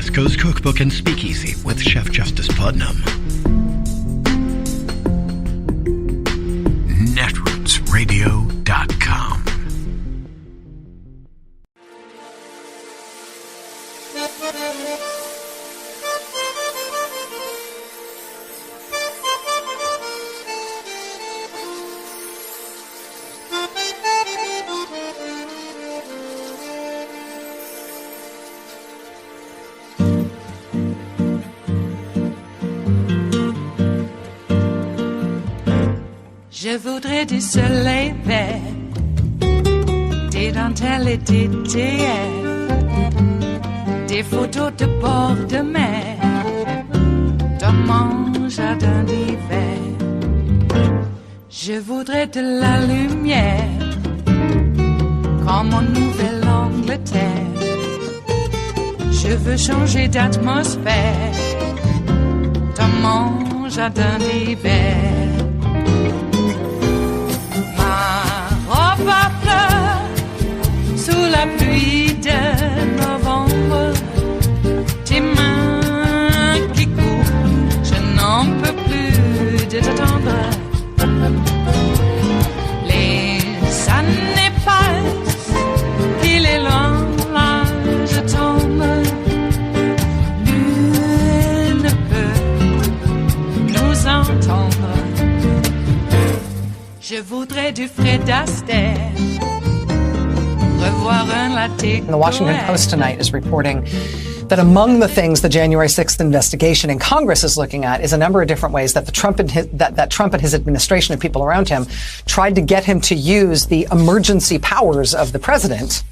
West Coast Cookbook and Speakeasy with Chef Justice Putnam. Netrootsradio.com. Je voudrais du soleil vert, des dentelles et des théières, des photos de bord de mer, dans mon jardin d'hiver. Je voudrais de la lumière, comme en Nouvelle-Angleterre. Je veux changer d'atmosphère, dans mon jardin d'hiver. Ma fleur sous la pluie de novembre, tes mains qui courent, je n'en peux plus de t'attendre. Les années passent, il est loin, là je tombe. Nul ne peut nous entendre. Je voudrais du Fred Astaire, revoir un latte. The Washington Post tonight is reporting that among the things the January 6th investigation in Congress is looking at is a number of different ways that Trump and his administration and people around him tried to get him to use the emergency powers of the president,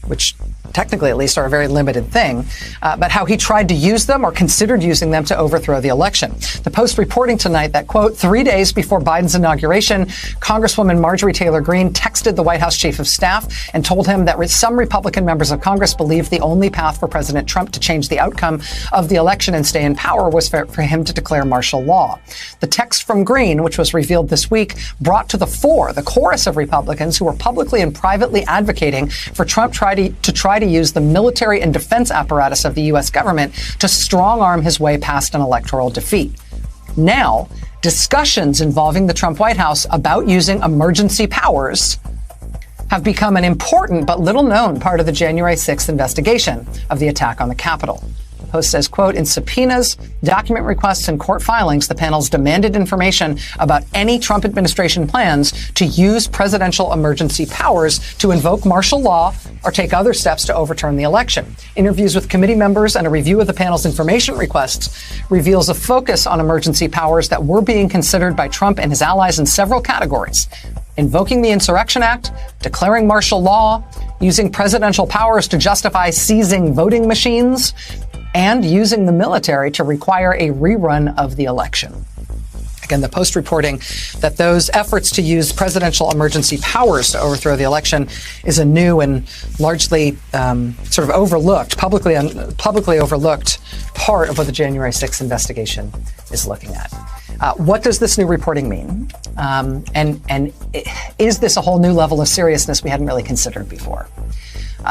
which technically at least are a very limited thing, but how he tried to use them or considered using them to overthrow the election. The Post reporting tonight that, quote, 3 days before Biden's inauguration, Congresswoman Marjorie Taylor Greene texted the White House chief of staff and told him that some Republican members of Congress believed the only path for President Trump to change the outcome of the election and stay in power was for him to declare martial law. The text from Greene, which was revealed this week, brought to the fore the chorus of Republicans who were publicly and privately advocating for Trump to try to use the military and defense apparatus of the U.S. government to strong-arm his way past an electoral defeat. Now, discussions involving the Trump White House about using emergency powers have become an important but little-known part of the January 6th investigation of the attack on the Capitol. The Post says, quote, in subpoenas, document requests, and court filings, the panels demanded information about any Trump administration plans to use presidential emergency powers to invoke martial law or take other steps to overturn the election. Interviews with committee members and a review of the panel's information requests reveals a focus on emergency powers that were being considered by Trump and his allies in several categories: invoking the Insurrection Act, declaring martial law, using presidential powers to justify seizing voting machines, and using the military to require a rerun of the election. Again, the Post reporting that those efforts to use presidential emergency powers to overthrow the election is a new and largely sort of overlooked, publicly overlooked part of what the January 6th investigation is looking at. What does this new reporting mean? And is this a whole new level of seriousness we hadn't really considered before?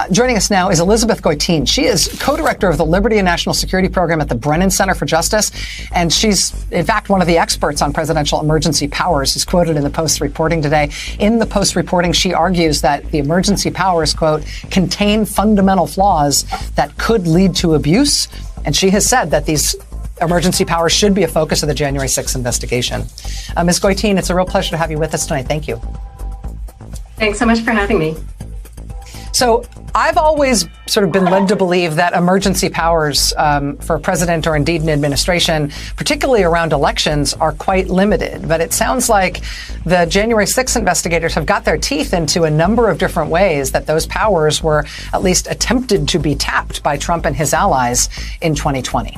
Joining us now is Elizabeth Goitein. She is co-director of the Liberty and National Security Program at the Brennan Center for Justice, and she's, in fact, one of the experts on presidential emergency powers, is quoted in the Post reporting today. In the Post reporting, she argues that the emergency powers, quote, contain fundamental flaws that could lead to abuse, and she has said that these emergency powers should be a focus of the January 6th investigation. Ms. Goitein, it's a real pleasure to have you with us tonight. Thank you. Thanks so much for having me. So I've always sort of been led to believe that emergency powers for a president or indeed an administration, particularly around elections, are quite limited. But it sounds like the January 6th investigators have got their teeth into a number of different ways that those powers were at least attempted to be tapped by Trump and his allies in 2020.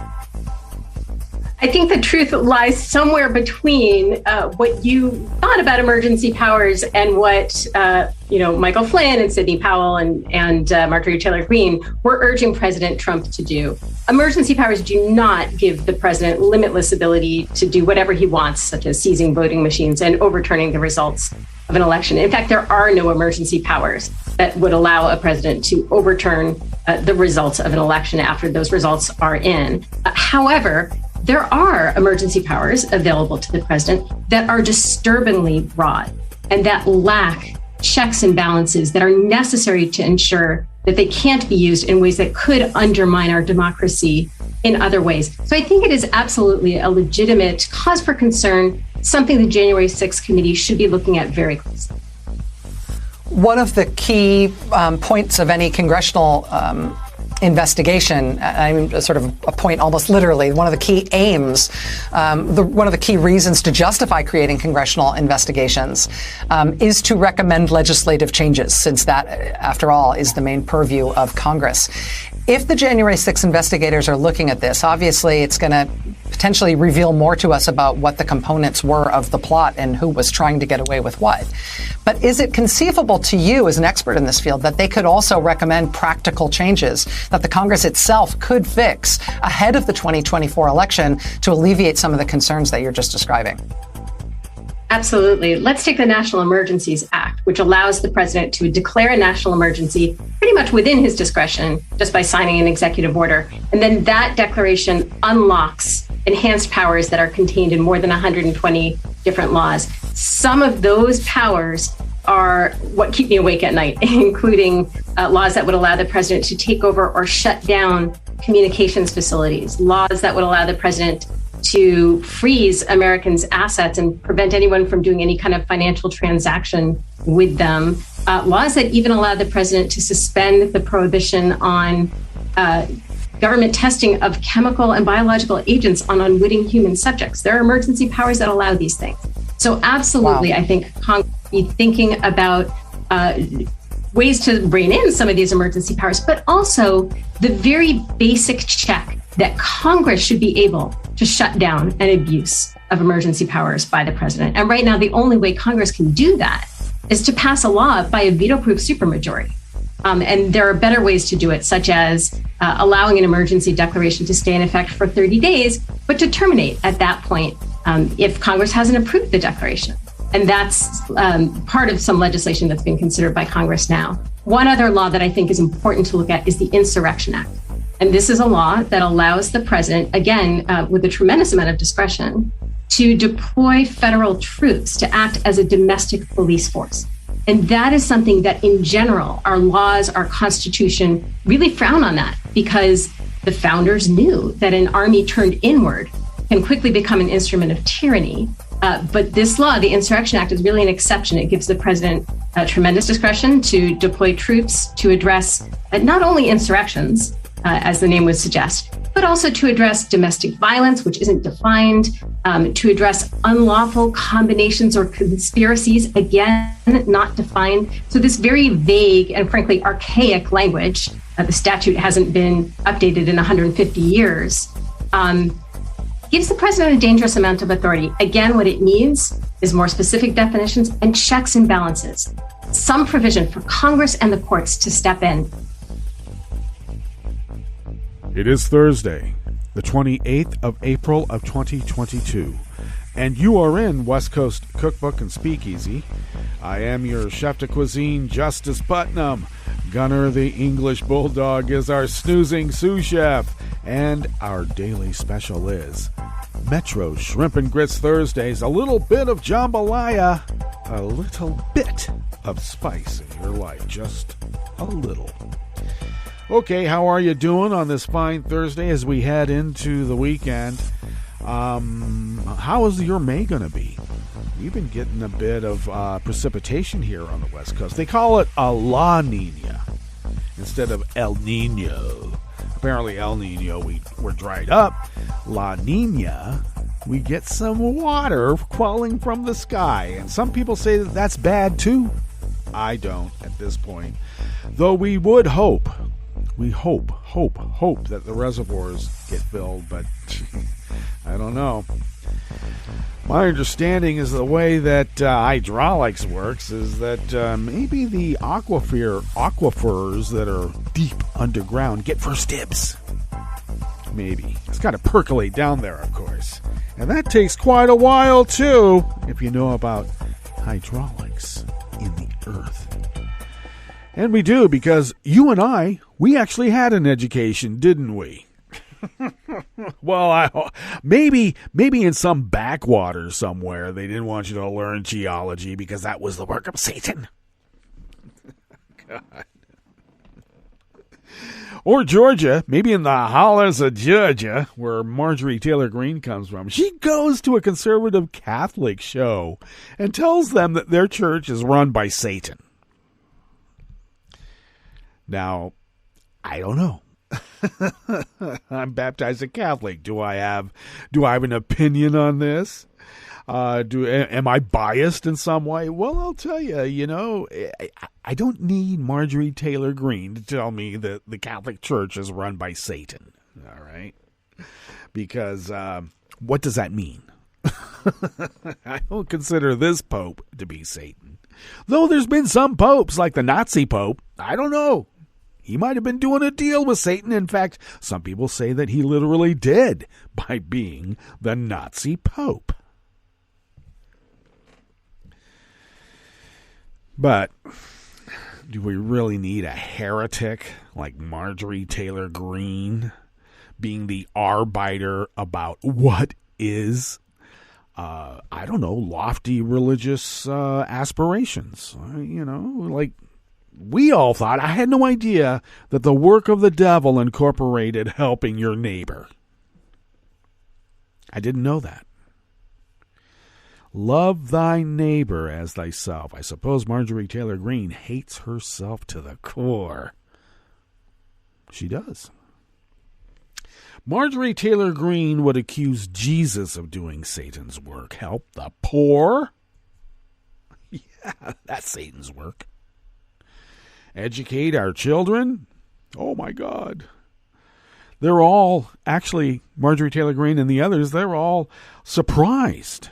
I think the truth lies somewhere between what you thought about emergency powers and what Michael Flynn and Sidney Powell and Marjorie Taylor Greene were urging President Trump to do. Emergency powers do not give the president limitless ability to do whatever he wants, such as seizing voting machines and overturning the results of an election. In fact, there are no emergency powers that would allow a president to overturn the results of an election after those results are in. However, there are emergency powers available to the president that are disturbingly broad and that lack checks and balances that are necessary to ensure that they can't be used in ways that could undermine our democracy in other ways. So I think it is absolutely a legitimate cause for concern, something the January 6th committee should be looking at very closely. One of the key points of any congressional investigation, I mean, sort of a point almost literally, one of the key aims, one of the key reasons to justify creating congressional investigations is to recommend legislative changes, since that, after all, is the main purview of Congress. If the January 6th investigators are looking at this, obviously it's going to potentially reveal more to us about what the components were of the plot and who was trying to get away with what. But is it conceivable to you, as an expert in this field, that they could also recommend practical changes that the Congress itself could fix ahead of the 2024 election to alleviate some of the concerns that you're just describing? Absolutely. Let's take the National Emergencies Act, which allows the president to declare a national emergency pretty much within his discretion just by signing an executive order. And then that declaration unlocks enhanced powers that are contained in more than 120 different laws. Some of those powers are what keep me awake at night, including laws that would allow the president to take over or shut down communications facilities, laws that would allow the president to freeze Americans' assets and prevent anyone from doing any kind of financial transaction with them, laws that even allow the president to suspend the prohibition on government testing of chemical and biological agents on unwitting human subjects. There are emergency powers that allow these things. So absolutely, wow. I think Congress should be thinking about ways to rein in some of these emergency powers, but also the very basic check that Congress should be able to shut down an abuse of emergency powers by the president. And right now, the only way Congress can do that is to pass a law by a veto-proof supermajority. And there are better ways to do it, such as allowing an emergency declaration to stay in effect for 30 days, but to terminate at that point if Congress hasn't approved the declaration. And that's part of some legislation that's being considered by Congress now. One other law that I think is important to look at is the Insurrection Act. And this is a law that allows the president, again, with a tremendous amount of discretion, to deploy federal troops to act as a domestic police force. And that is something that, in general, our laws, our Constitution really frown on that, because the founders knew that an army turned inward can quickly become an instrument of tyranny. But this law, the Insurrection Act, is really an exception. It gives the president tremendous discretion to deploy troops to address not only insurrections, as the name would suggest, but also to address domestic violence, which isn't defined, to address unlawful combinations or conspiracies, again, not defined. So this very vague and frankly archaic language, the statute hasn't been updated in 150 years, gives the president a dangerous amount of authority. Again, what it needs is more specific definitions and checks and balances, some provision for Congress and the courts to step in. It is Thursday, the 28th of April of 2022, and you are in West Coast Cookbook and Speakeasy. I am your chef de cuisine, Justice Putnam. Gunner the English Bulldog is our snoozing sous chef, and our daily special is Metro Shrimp and Grits Thursdays, a little bit of jambalaya, a little bit of spice in your life, just a little. Okay, how are you doing on this fine Thursday as we head into the weekend? How is your May going to be? We've been getting a bit of precipitation here on the West Coast. They call it a La Nina instead of El Nino. Apparently El Nino, we're dried up. La Nina, we get some water falling from the sky. And some people say that that's bad too. I don't at this point. Though we would hope. We hope that the reservoirs get filled, but I don't know. My understanding is the way that hydraulics works is that maybe the aquifers that are deep underground get first dibs. Maybe. It's got to percolate down there, of course. And that takes quite a while, too, if you know about hydraulics. Catholics in the earth. And we do, because you and I, we actually had an education, didn't we? Well, maybe in some backwater somewhere they didn't want you to learn geology because that was the work of Satan. God. Or Georgia, maybe in the hollers of Georgia, where Marjorie Taylor Greene comes from. She goes to a conservative Catholic show and tells them that their church is run by Satan. Now, I don't know. I'm baptized a Catholic. Do I have an opinion on this? Am I biased in some way? Well, I'll tell you, I don't need Marjorie Taylor Greene to tell me that the Catholic Church is run by Satan. All right? Because what does that mean? I don't consider this Pope to be Satan. Though there's been some popes, like the Nazi Pope, I don't know. He might have been doing a deal with Satan. In fact, some people say that he literally did by being the Nazi Pope. But do we really need a heretic like Marjorie Taylor Greene being the arbiter about what is, I don't know, lofty religious aspirations? Like, we all thought, I had no idea that the work of the devil incorporated helping your neighbor. I didn't know that. Love thy neighbor as thyself. I suppose Marjorie Taylor Greene hates herself to the core. She does. Marjorie Taylor Greene would accuse Jesus of doing Satan's work. Help the poor? Yeah, that's Satan's work. Educate our children? Oh, my God. They're all, actually, Marjorie Taylor Greene and the others, they're all surprised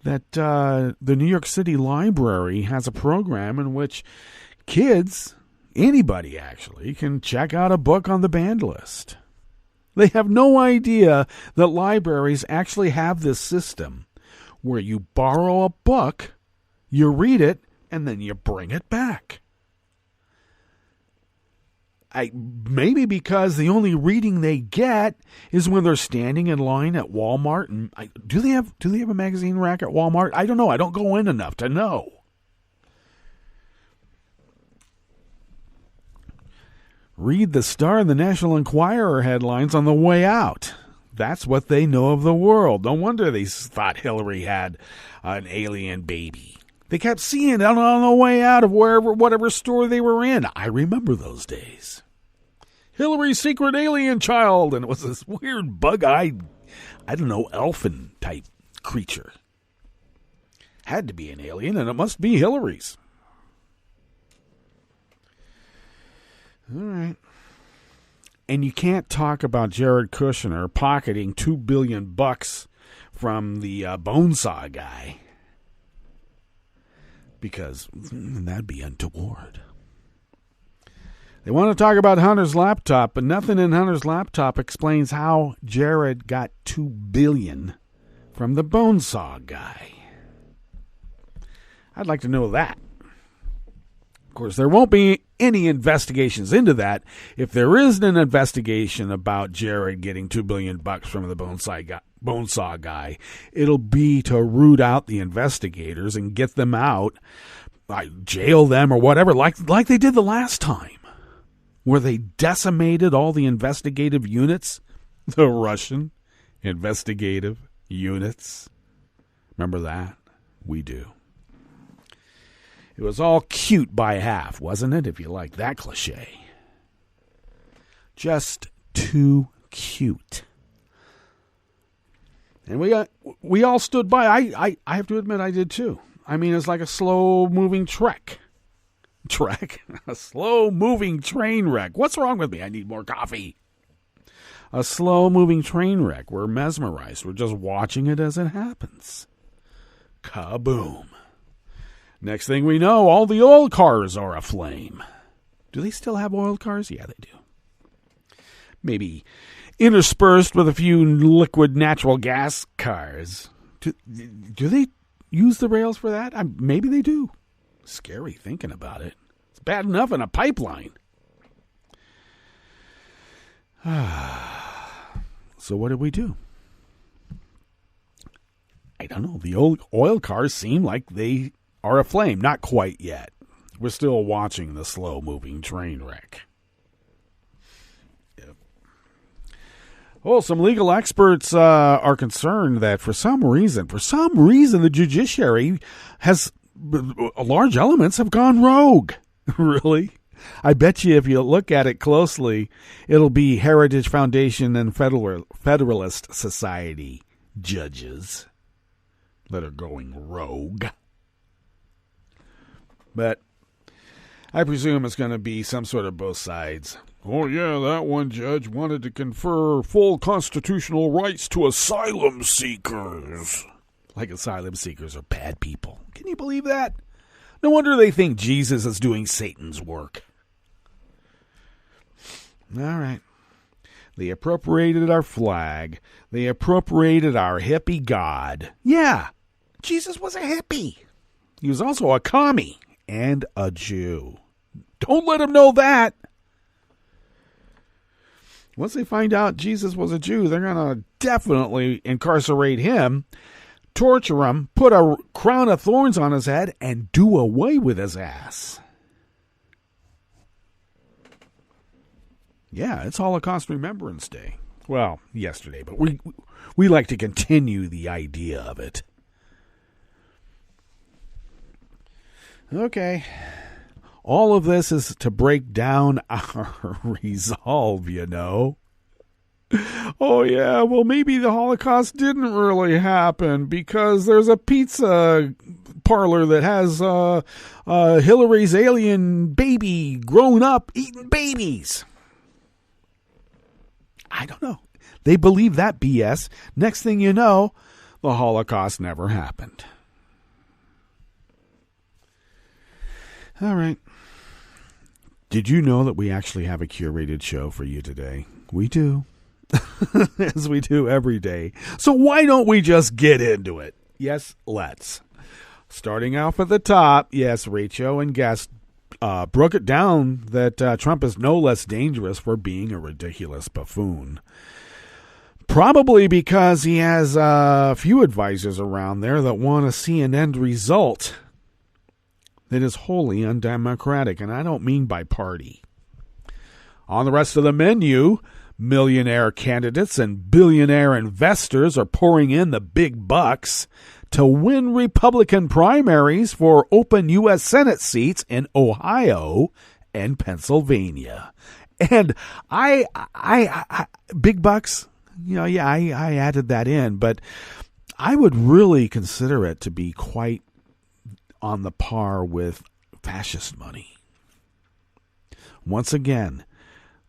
that the New York City Library has a program in which kids, anybody actually, can check out a book on the banned list. They have no idea that libraries actually have this system where you borrow a book, you read it, and then you bring it back. Maybe because the only reading they get is when they're standing in line at Walmart. And do they have a magazine rack at Walmart? I don't know. I don't go in enough to know. Read the Star and the National Enquirer headlines on the way out. That's what they know of the world. No wonder they thought Hillary had an alien baby. They kept seeing it on the way out of whatever store they were in. I remember those days. Hillary's secret alien child. And it was this weird bug-eyed, I don't know, elfin-type creature. Had to be an alien, and it must be Hillary's. All right. And you can't talk about Jared Kushner pocketing $2 billion from the Bonesaw guy, because that'd be untoward. They want to talk about Hunter's laptop, but nothing in Hunter's laptop explains how Jared got $2 billion from the Bonesaw guy. I'd like to know that. Of course, there won't be any investigations into that. If there isn't an investigation about Jared getting $2 billion from the Bonesaw guy, it'll be to root out the investigators and get them out, jail them or whatever, like they did the last time, where they decimated all the investigative units, the Russian investigative units. Remember that? We do. It was all cute by half, wasn't it, if you like that cliche? Just too cute. And we all stood by. I have to admit I did too. I mean, it's like a slow-moving trek. A slow-moving train wreck. What's wrong with me? I need more coffee. A slow-moving train wreck. We're mesmerized. We're just watching it as it happens. Kaboom. Next thing we know, all the oil cars are aflame. Do they still have oil cars? Yeah, they do. Maybe interspersed with a few liquid natural gas cars. Do use the rails for that? Maybe they do. Scary thinking about it. It's bad enough in a pipeline. So what did we do? I don't know. The old oil cars seem like they are aflame. Not quite yet. We're still watching the slow-moving train wreck. Yep. Oh, some legal experts are concerned that for some reason, the judiciary has large elements have gone rogue. Really? I bet you if you look at it closely, it'll be Heritage Foundation and Federalist Society judges that are going rogue. But I presume it's going to be some sort of both sides. Oh, yeah, that one judge wanted to confer full constitutional rights to asylum seekers. Like asylum seekers are bad people. Can you believe that? No wonder they think Jesus is doing Satan's work. All right. They appropriated our flag. They appropriated our hippie god. Yeah, Jesus was a hippie. He was also a commie and a Jew. Don't let them know that. Once they find out Jesus was a Jew, they're going to definitely incarcerate him, torture him, put a crown of thorns on his head, and do away with his ass. Yeah, it's Holocaust Remembrance Day. Well, yesterday, but we like to continue the idea of it. Okay. All of this is to break down our resolve, you know. Oh, yeah, well, maybe the Holocaust didn't really happen because there's a pizza parlor that has Hillary's alien baby grown up eating babies. I don't know. They believe that BS. Next thing you know, the Holocaust never happened. All right. Did you know that we actually have a curated show for you today? We do. As we do every day. So why don't we just get into it? Yes, let's. Starting off at the top, yes, Rachel and guest broke it down that Trump is no less dangerous for being a ridiculous buffoon. Probably because he has a few advisors around there that want to see an end result that is wholly undemocratic, and I don't mean by party. On the rest of the menu, millionaire candidates and billionaire investors are pouring in the big bucks to win Republican primaries for open U.S. Senate seats in Ohio and Pennsylvania. And I big bucks, you know, yeah, I added that in, but I would really consider it to be quite on the par with fascist money. Once again,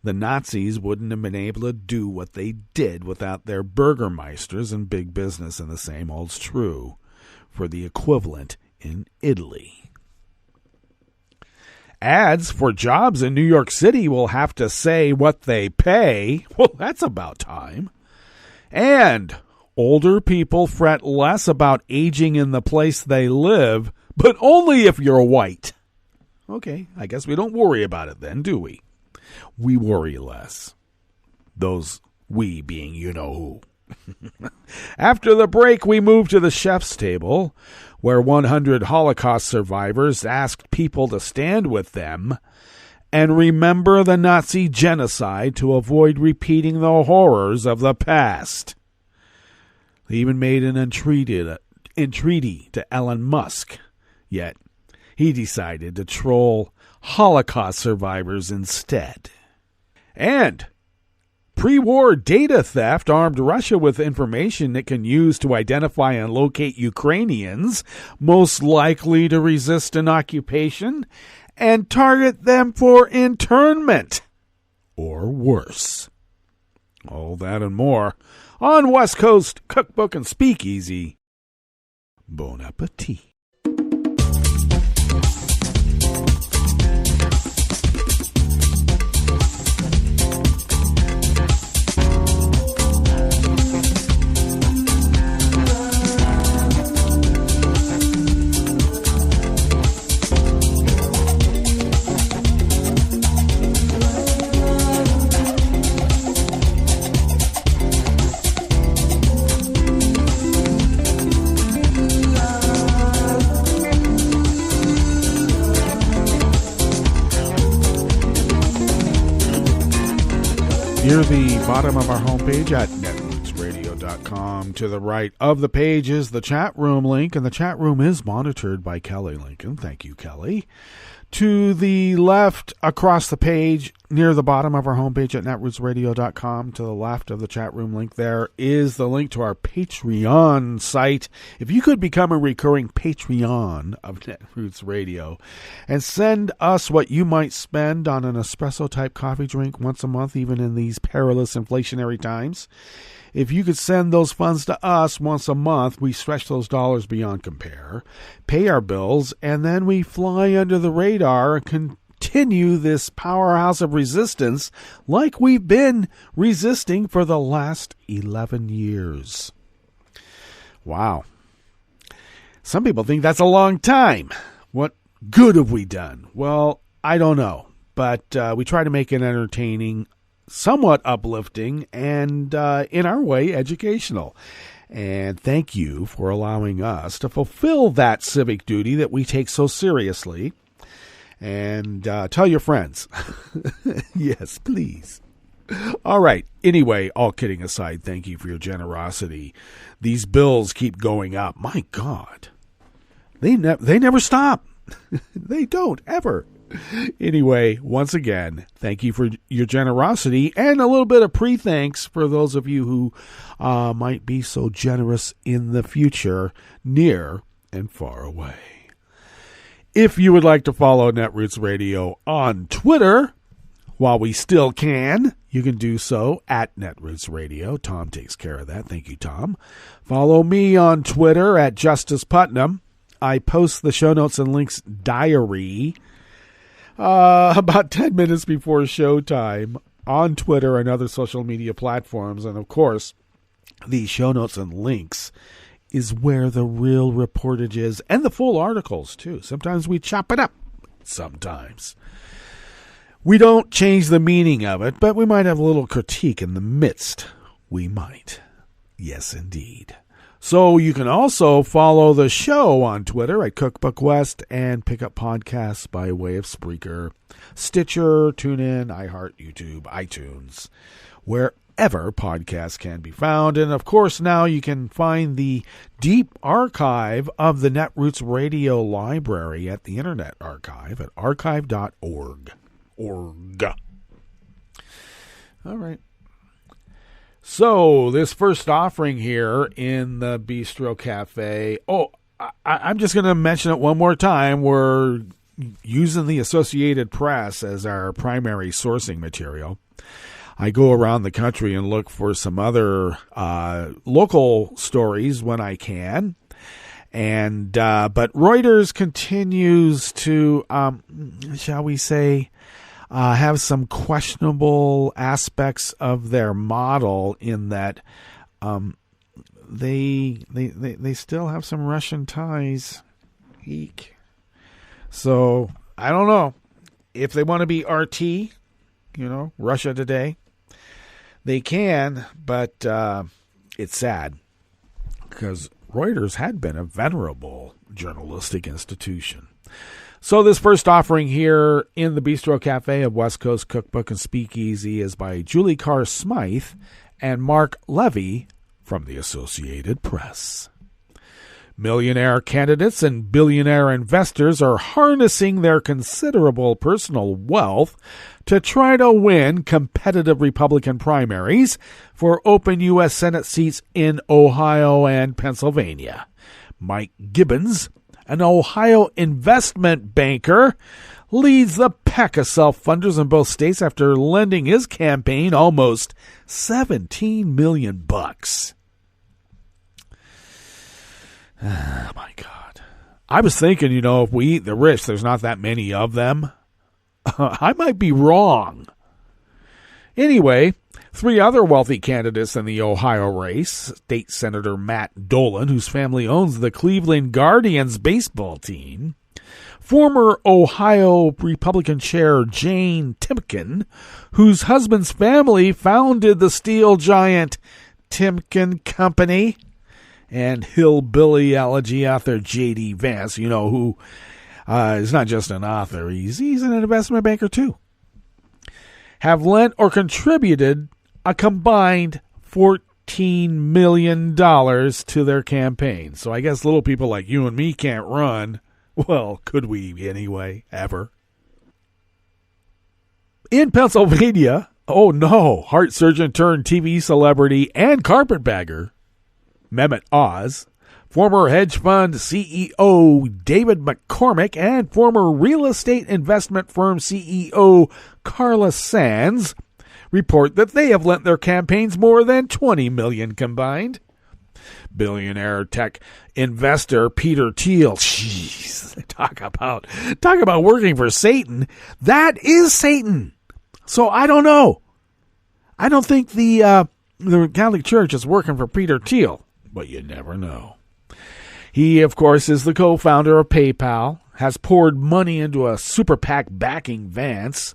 the Nazis wouldn't have been able to do what they did without their burgermeisters and big business, and the same holds true for the equivalent in Italy. Ads for jobs in New York City will have to say what they pay. Well, that's about time. And older people fret less about aging in the place they live, but only if you're white. Okay, I guess we don't worry about it then, do we? We worry less. Those we being you-know-who. After the break, we move to the chef's table, where 100 Holocaust survivors asked people to stand with them and remember the Nazi genocide to avoid repeating the horrors of the past. They even made an entreaty to Elon Musk, yet he decided to troll Holocaust survivors instead. And pre-war data theft armed Russia with information it can use to identify and locate Ukrainians most likely to resist an occupation and target them for internment or worse. All that and more on West Coast Cookbook and Speakeasy. Bon appetit. Near the bottom of our homepage at netrootsradio.com. To the right of the page is the chat room link, and the chat room is monitored by Kelly Lincoln. Thank you, Kelly. To the left across the page, near the bottom of our homepage at netrootsradio.com, to the left of the chat room link there is the link to our Patreon site. If you could become a recurring Patreon of Netroots Radio and send us what you might spend on an espresso-type coffee drink once a month, even in these perilous inflationary times, if you could send those funds to us once a month, we stretch those dollars beyond compare, pay our bills, and then we fly under the radar and continue this powerhouse of resistance like we've been resisting for the last 11 years. Wow. Some people think that's a long time. What good have we done? Well, I don't know, but we try to make it entertaining, somewhat uplifting, and in our way, educational. And thank you for allowing us to fulfill that civic duty that we take so seriously. And tell your friends. Yes, please. All right. Anyway, all kidding aside, thank you for your generosity. These bills keep going up. My God. They never stop. They don't, ever. Anyway, once again, thank you for your generosity and a little bit of pre-thanks for those of you who might be so generous in the future, near and far away. If you would like to follow Netroots Radio on Twitter, while we still can, you can do so at Netroots Radio. Tom takes care of that. Thank you, Tom. Follow me on Twitter at Justice Putnam. I post the show notes and links diary about 10 minutes before showtime on Twitter and other social media platforms. And, of course, the show notes and links is where the real reportage is, and the full articles, too. Sometimes we chop it up. Sometimes. We don't change the meaning of it, but we might have a little critique in the midst. We might. Yes, indeed. So you can also follow the show on Twitter at Cookbook West and pick up podcasts by way of Spreaker, Stitcher, TuneIn, iHeart, YouTube, iTunes, wherever podcasts can be found. And, of course, now you can find the deep archive of the Netroots Radio Library at the Internet Archive at archive.org. All right. So, this first offering here in the Bistro Cafe. Oh, I'm just going to mention it one more time. We're using the Associated Press as our primary sourcing material. I go around the country and look for some other local stories when I can. And but Reuters continues to, shall we say, have some questionable aspects of their model in that they still have some Russian ties. Eek. So I don't know if they want to be RT, Russia Today. They can, but it's sad because Reuters had been a venerable journalistic institution. So this first offering here in the Bistro Cafe of West Coast Cookbook and Speakeasy is by Julie Carr Smythe and Mark Levy from the Associated Press. Millionaire candidates and billionaire investors are harnessing their considerable personal wealth to try to win competitive Republican primaries for open U.S. Senate seats in Ohio and Pennsylvania. Mike Gibbons, an Ohio investment banker, leads the pack of self-funders in both states after lending his campaign almost $17 million. Oh, my God. I was thinking, if we eat the rich, there's not that many of them. I might be wrong. Anyway, three other wealthy candidates in the Ohio race, State Senator Matt Dolan, whose family owns the Cleveland Guardians baseball team, former Ohio Republican Chair Jane Timken, whose husband's family founded the steel giant Timken Company, and hillbilly elegy author J.D. Vance, who is not just an author, he's an investment banker too, have lent or contributed a combined $14 million to their campaign. So I guess little people like you and me can't run. Well, could we anyway, ever? In Pennsylvania, oh no, heart surgeon turned TV celebrity and carpetbagger, Mehmet Oz, former hedge fund CEO David McCormick, and former real estate investment firm CEO Carla Sands report that they have lent their campaigns more than $20 million combined. Billionaire tech investor Peter Thiel, jeez, talk about working for Satan. That is Satan. So I don't know. I don't think the Catholic Church is working for Peter Thiel, but you never know. He, of course, is the co-founder of PayPal, has poured money into a super PAC backing Vance,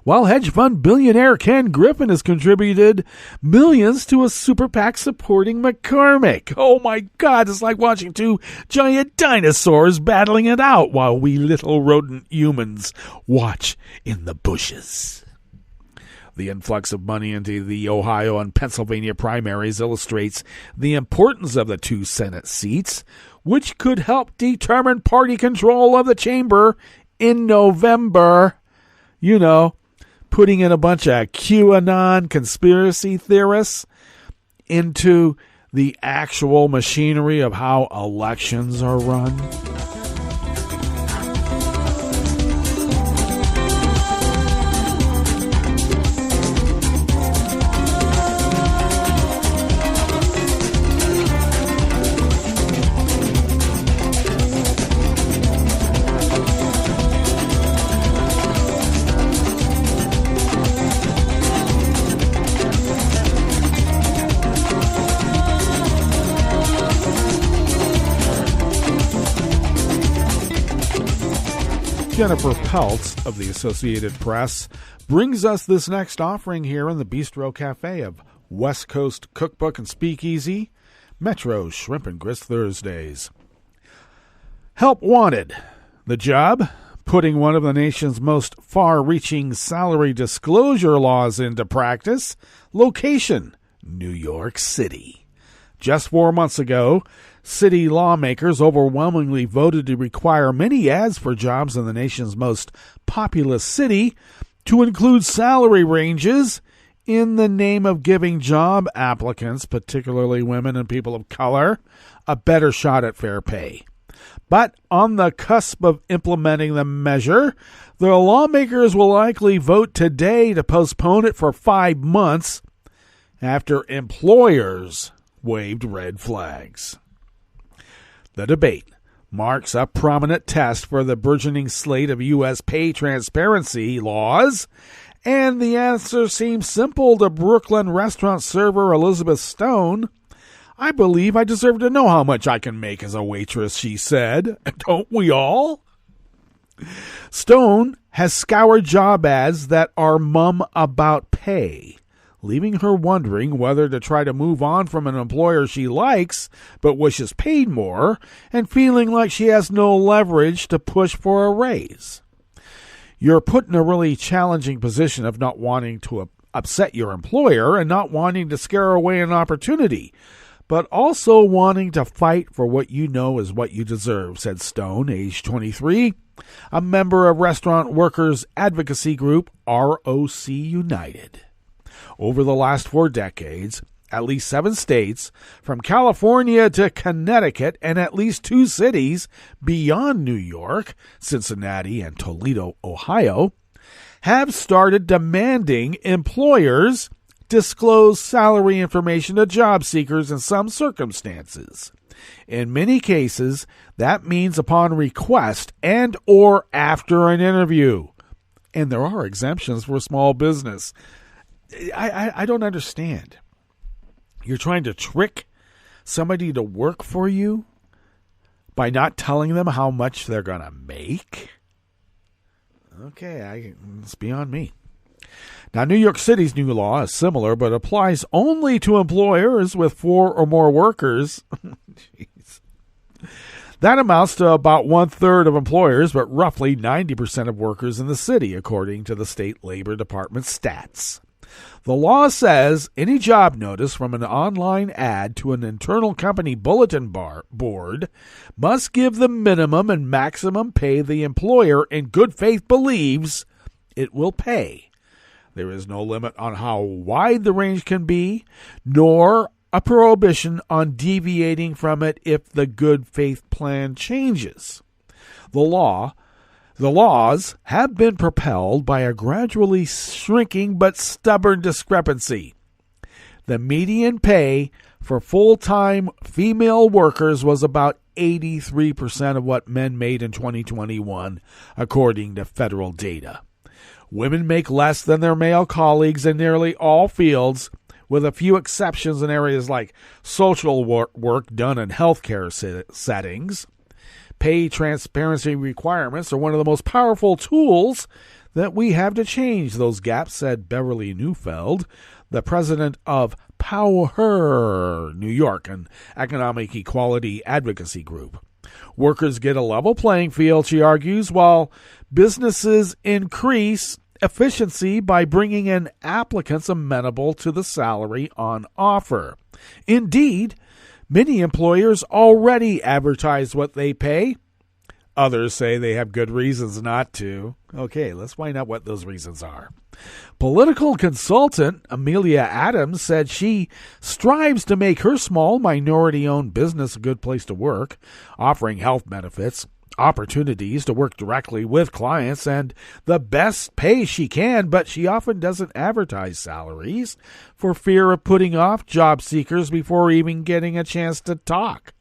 while hedge fund billionaire Ken Griffin has contributed millions to a super PAC supporting McCormick. Oh my God, it's like watching two giant dinosaurs battling it out while we little rodent humans watch in the bushes. The influx of money into the Ohio and Pennsylvania primaries illustrates the importance of the 2 Senate seats, which could help determine party control of the chamber in November. You know, putting in a bunch of QAnon conspiracy theorists into the actual machinery of how elections are run. Jennifer Peltz of the Associated Press brings us this next offering here in the Bistro Cafe of West Coast Cookbook and Speakeasy, Metro Shrimp and Grist Thursdays. Help wanted. The job? Putting one of the nation's most far-reaching salary disclosure laws into practice. Location? New York City. Just 4 months ago, city lawmakers overwhelmingly voted to require many ads for jobs in the nation's most populous city to include salary ranges in the name of giving job applicants, particularly women and people of color, a better shot at fair pay. But on the cusp of implementing the measure, the lawmakers will likely vote today to postpone it for 5 months after employers waved red flags. The debate marks a prominent test for the burgeoning slate of U.S. pay transparency laws, and the answer seems simple to Brooklyn restaurant server Elizabeth Stone. I believe I deserve to know how much I can make as a waitress, she said. Don't we all? Stone has scoured job ads that are mum about pay, leaving her wondering whether to try to move on from an employer she likes but wishes paid more, and feeling like she has no leverage to push for a raise. You're put in a really challenging position of not wanting to upset your employer and not wanting to scare away an opportunity, but also wanting to fight for what you know is what you deserve, said Stone, age 23, a member of restaurant workers' advocacy group ROC United. Over the last 4 decades, at least 7 states, from California to Connecticut, and at least 2 cities beyond New York, Cincinnati and Toledo, Ohio, have started demanding employers disclose salary information to job seekers in some circumstances. In many cases, that means upon request and or after an interview. And there are exemptions for small business. I don't understand. You're trying to trick somebody to work for you by not telling them how much they're going to make? Okay, it's beyond me. Now, New York City's new law is similar, but applies only to employers with 4 or more workers. Jeez. That amounts to about 1/3 of employers, but roughly 90% of workers in the city, according to the state labor department stats. The law says any job notice from an online ad to an internal company bulletin board must give the minimum and maximum pay the employer in good faith believes it will pay. There is no limit on how wide the range can be, nor a prohibition on deviating from it if the good faith plan changes. The laws have been propelled by a gradually shrinking but stubborn discrepancy. The median pay for full-time female workers was about 83% of what men made in 2021, according to federal data. Women make less than their male colleagues in nearly all fields, with a few exceptions in areas like social work done in healthcare settings. Pay transparency requirements are one of the most powerful tools that we have to change those gaps, said Beverly Neufeld, the president of Power New York, an economic equality advocacy group. Workers get a level playing field, she argues, while businesses increase efficiency by bringing in applicants amenable to the salary on offer. Indeed, many employers already advertise what they pay. Others say they have good reasons not to. Okay, let's find out what those reasons are. Political consultant Amelia Adams said she strives to make her small minority-owned business a good place to work, offering health benefits, opportunities to work directly with clients, and the best pay she can, but she often doesn't advertise salaries for fear of putting off job seekers before even getting a chance to talk.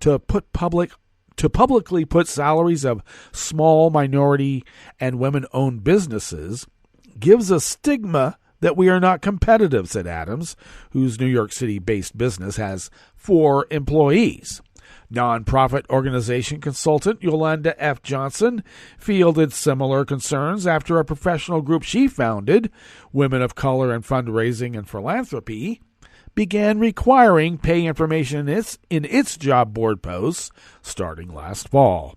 To publicly put salaries of small minority and women-owned businesses gives a stigma that we are not competitive, said Adams, whose New York City-based business has 4 employees. Nonprofit organization consultant Yolanda F. Johnson fielded similar concerns after a professional group she founded, Women of Color in Fundraising and Philanthropy, began requiring pay information in its job board posts starting last fall.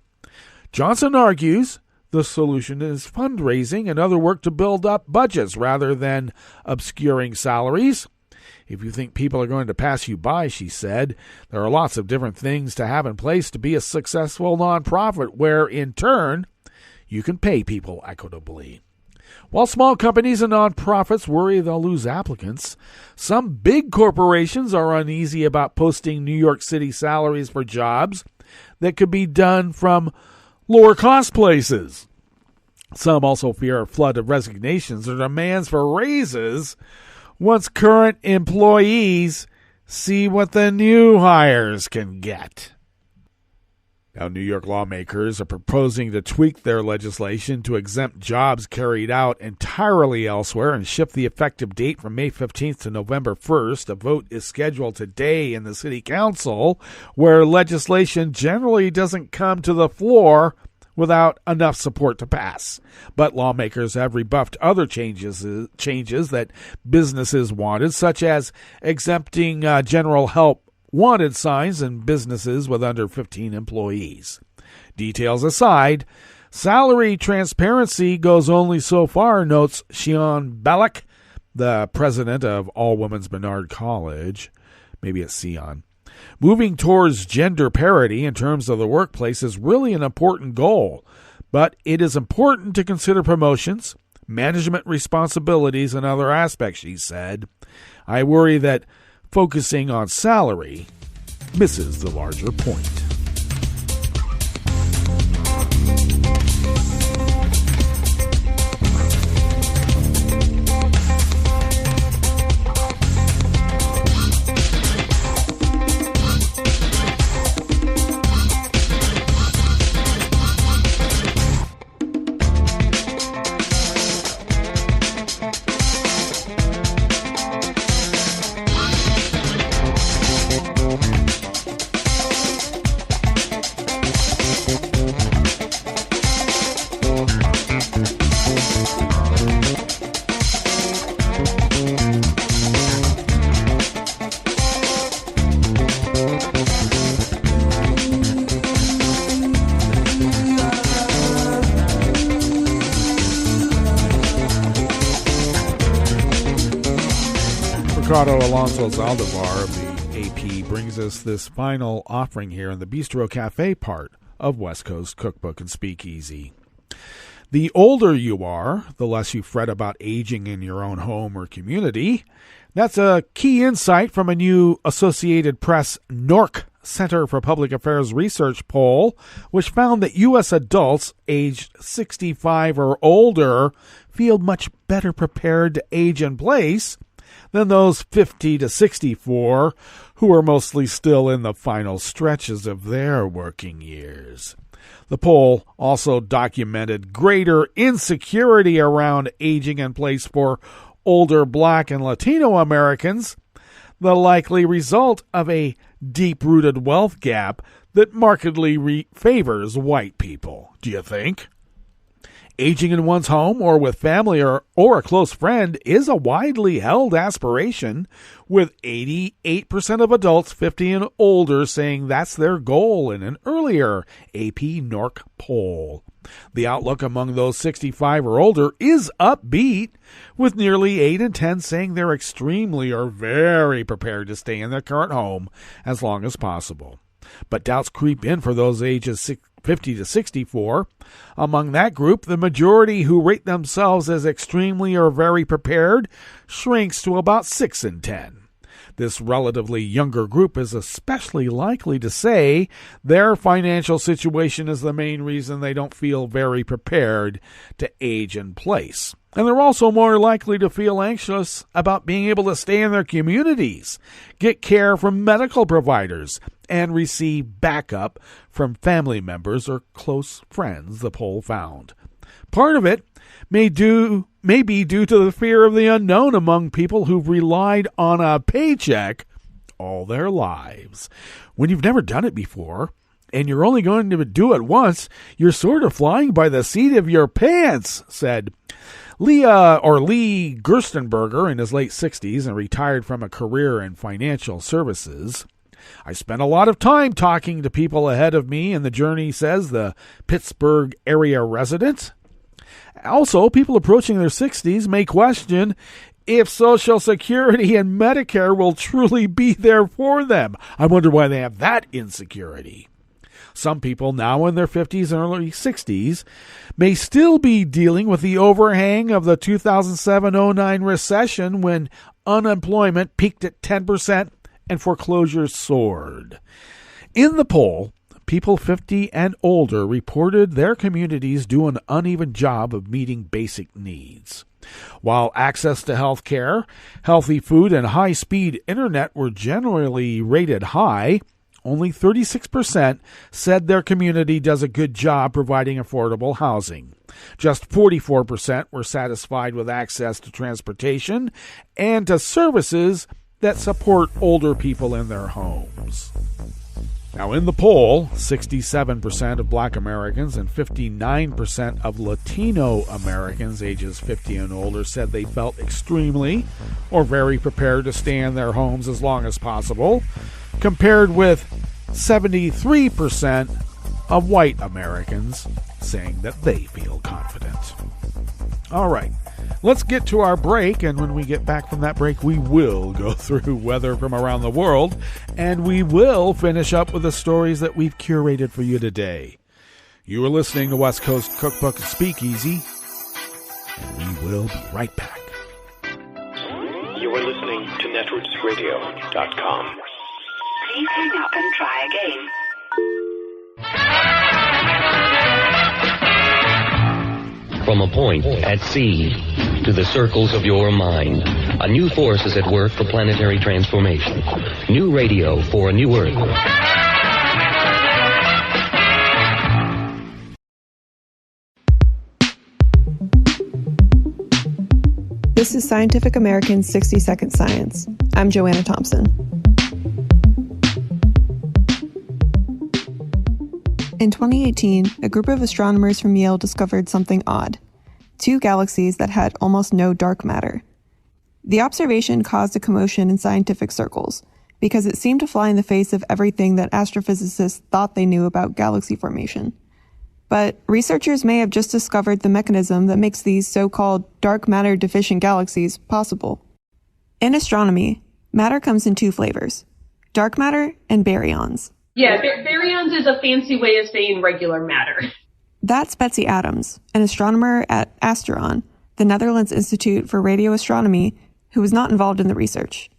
Johnson argues the solution is fundraising and other work to build up budgets rather than obscuring salaries. If you think people are going to pass you by, she said, there are lots of different things to have in place to be a successful nonprofit where, in turn, you can pay people equitably. While small companies and nonprofits worry they'll lose applicants, some big corporations are uneasy about posting New York City salaries for jobs that could be done from lower-cost places. Some also fear a flood of resignations or demands for raises once current employees see what the new hires can get. Now, New York lawmakers are proposing to tweak their legislation to exempt jobs carried out entirely elsewhere and shift the effective date from May 15th to November 1st. A vote is scheduled today in the City Council, where legislation generally doesn't come to the floor without enough support to pass. But lawmakers have rebuffed other changes that businesses wanted, such as exempting general help wanted signs in businesses with under 15 employees. Details aside, salary transparency goes only so far, notes Shion Balak, the president of All Women's Bernard College. Maybe it's Sion. Moving towards gender parity in terms of the workplace is really an important goal, but it is important to consider promotions, management responsibilities, and other aspects, she said. I worry that focusing on salary misses the larger point. Ricardo Alonso Zaldivar of the AP brings us this final offering here in the Bistro Cafe part of West Coast Cookbook and Speakeasy. The older you are, the less you fret about aging in your own home or community. That's a key insight from a new Associated Press NORC Center for Public Affairs Research poll, which found that U.S. adults aged 65 or older feel much better prepared to age in place than those 50 to 64 who are mostly still in the final stretches of their working years. The poll also documented greater insecurity around aging in place for older Black and Latino Americans, the likely result of a deep-rooted wealth gap that markedly favors white people. Do you think? Aging in one's home or with family or a close friend is a widely held aspiration, with 88% of adults 50 and older saying that's their goal in an earlier AP NORC poll. The outlook among those 65 or older is upbeat, with nearly 8 in 10 saying they're extremely or very prepared to stay in their current home as long as possible. But doubts creep in for those ages 50 to 64. Among that group, the majority who rate themselves as extremely or very prepared shrinks to about 6 in 10. This relatively younger group is especially likely to say their financial situation is the main reason they don't feel very prepared to age in place. And they're also more likely to feel anxious about being able to stay in their communities, get care from medical providers, and receive backup from family members or close friends, the poll found. Part of it may be due to the fear of the unknown among people who've relied on a paycheck all their lives. When you've never done it before, and you're only going to do it once, you're sort of flying by the seat of your pants, said Lee Gerstenberger in his late 60s and retired from a career in financial services. I spent a lot of time talking to people ahead of me in the journey, says the Pittsburgh area resident. Also, people approaching their 60s may question if Social Security and Medicare will truly be there for them. I wonder why they have that insecurity. Some people now in their 50s and early 60s may still be dealing with the overhang of the 2007-09 recession, when unemployment peaked at 10% and foreclosures soared. In the poll, people 50 and older reported their communities do an uneven job of meeting basic needs. While access to health care, healthy food, and high-speed internet were generally rated high, only 36% said their community does a good job providing affordable housing. Just 44% were satisfied with access to transportation and to services that support older people in their homes. Now, in the poll, 67% of Black Americans and 59% of Latino Americans ages 50 and older said they felt extremely or very prepared to stay in their homes as long as possible, compared with 73% of white Americans saying that they feel confident. All right, let's get to our break, and when we get back from that break, we will go through weather from around the world, and we will finish up with the stories that we've curated for you today. You are listening to West Coast Cookbook and Speakeasy, and we will be right back. You are listening to netrootsradio.com. Please hang up and try again. From a point at sea to the circles of your mind, a new force is at work for planetary transformation. New radio for a new Earth. This is Scientific American's 60-Second Science. I'm Joanna Thompson. In 2018, a group of astronomers from Yale discovered something odd: 2 galaxies that had almost no dark matter. The observation caused a commotion in scientific circles because it seemed to fly in the face of everything that astrophysicists thought they knew about galaxy formation. But researchers may have just discovered the mechanism that makes these so-called dark matter deficient galaxies possible. In astronomy, matter comes in two flavors, dark matter and baryons. Yeah, baryons is a fancy way of saying regular matter. That's Betsy Adams, an astronomer at Asteron, the Netherlands Institute for Radio Astronomy, who was not involved in the research.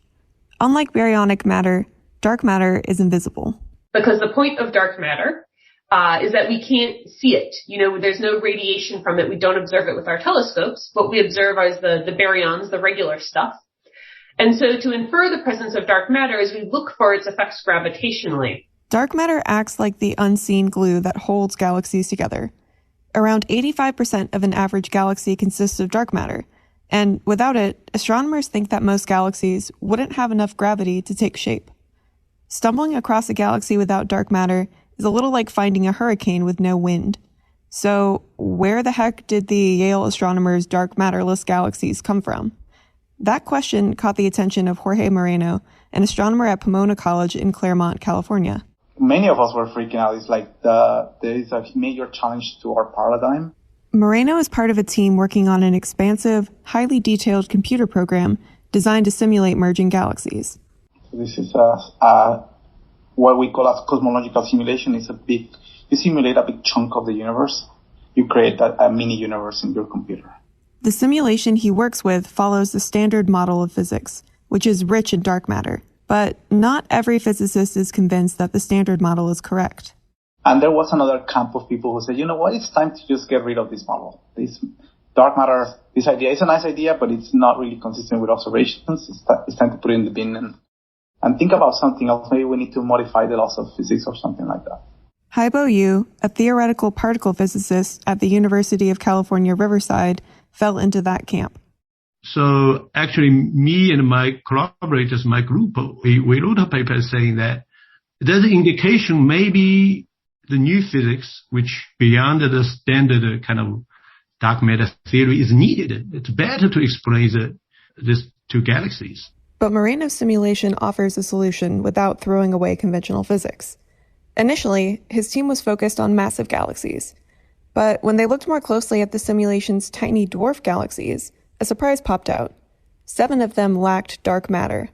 Unlike baryonic matter, dark matter is invisible. Because the point of dark matter is that we can't see it. There's no radiation from it. We don't observe it with our telescopes. What we observe is the baryons, the regular stuff. And so to infer the presence of dark matter is we look for its effects gravitationally. Dark matter acts like the unseen glue that holds galaxies together. Around 85% of an average galaxy consists of dark matter, and without it, astronomers think that most galaxies wouldn't have enough gravity to take shape. Stumbling across a galaxy without dark matter is a little like finding a hurricane with no wind. So where the heck did the Yale astronomers' dark matterless galaxies come from? That question caught the attention of Jorge Moreno, an astronomer at Pomona College in Claremont, California. Many of us were freaking out. It's like there is a major challenge to our paradigm. Moreno is part of a team working on an expansive, highly detailed computer program designed to simulate merging galaxies. This is what we call a cosmological simulation. You simulate a big chunk of the universe. You create a mini universe in your computer. The simulation he works with follows the standard model of physics, which is rich in dark matter. But not every physicist is convinced that the standard model is correct. And there was another camp of people who said, you know what, it's time to just get rid of this model. This dark matter, this idea is a nice idea, but it's not really consistent with observations. It's time to put it in the bin and think about something else. Maybe we need to modify the laws of physics or something like that. Haibo Yu, a theoretical particle physicist at the University of California, Riverside, fell into that camp. So actually, me and my collaborators, my group, we wrote a paper saying that there's an indication maybe the new physics, which beyond the standard kind of dark matter theory is needed. It's better to explain these two galaxies. But Moreno's simulation offers a solution without throwing away conventional physics. Initially, his team was focused on massive galaxies. But when they looked more closely at the simulation's tiny dwarf galaxies, a surprise popped out. 7 of them lacked dark matter.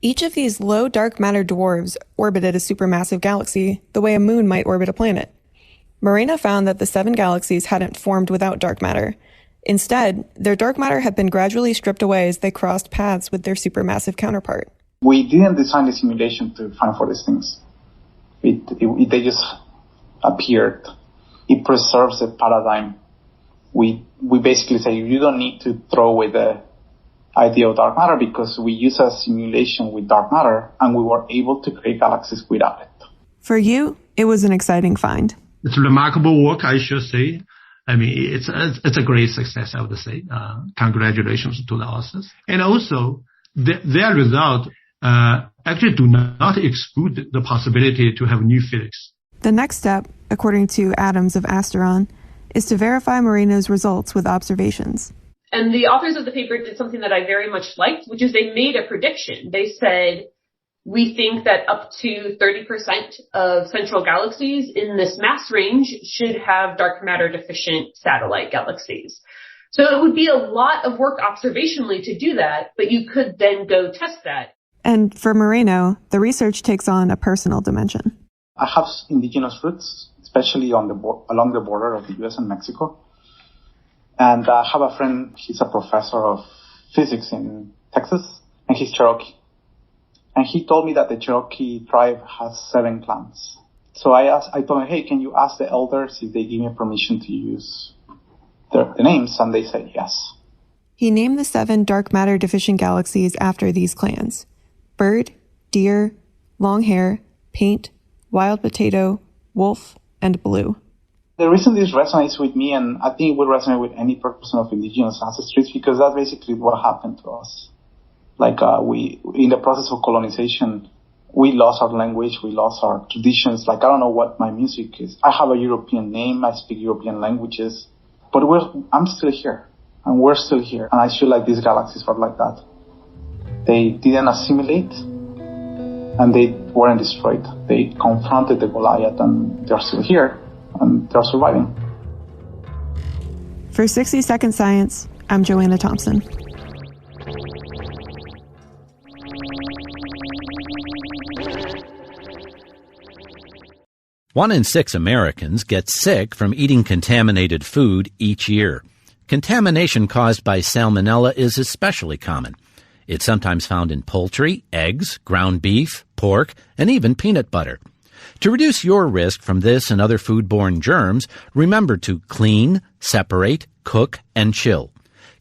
Each of these low dark matter dwarves orbited a supermassive galaxy the way a moon might orbit a planet. Moreno found that the 7 galaxies hadn't formed without dark matter. Instead, their dark matter had been gradually stripped away as they crossed paths with their supermassive counterpart. We didn't design the simulation to find for these things. They just appeared. It preserves the paradigm. We basically say you don't need to throw away the idea of dark matter because we use a simulation with dark matter and we were able to create galaxies without it. For you, it was an exciting find. It's remarkable work, I should say. I mean, it's a great success, I would say. Congratulations to the authors. And also, their result actually do not exclude the possibility to have new physics. The next step, according to Adams of Asteron, is to verify Moreno's results with observations. And the authors of the paper did something that I very much liked, which is they made a prediction. They said, we think that up to 30% of central galaxies in this mass range should have dark matter deficient satellite galaxies. So it would be a lot of work observationally to do that, but you could then go test that. And for Moreno, the research takes on a personal dimension. I have indigenous roots, especially along the border of the U.S. and Mexico. And I have a friend, he's a professor of physics in Texas, and he's Cherokee. And he told me that the Cherokee tribe has 7 clans. So I told him, hey, can you ask the elders if they give me permission to use the names? And they said yes. He named the 7 dark matter deficient galaxies after these clans: Bird, Deer, Long Hair, Paint, Wild Potato, Wolf, and Blue. The reason this resonates with me, and I think it would resonate with any person of indigenous ancestry, is because that's basically what happened to us. Like, in the process of colonization, we lost our language, we lost our traditions. Like, I don't know what my music is. I have a European name, I speak European languages, but I'm still here, and we're still here. And I feel like these galaxies were like that. They didn't assimilate, and they weren't destroyed. They confronted the Goliath, and they're still here, and they're surviving. For 60 Second Science, I'm Joanna Thompson. 1 in 6 Americans get sick from eating contaminated food each year. Contamination caused by salmonella is especially common. It's sometimes found in poultry, eggs, ground beef, pork, and even peanut butter. To reduce your risk from this and other foodborne germs, remember to clean, separate, cook, and chill.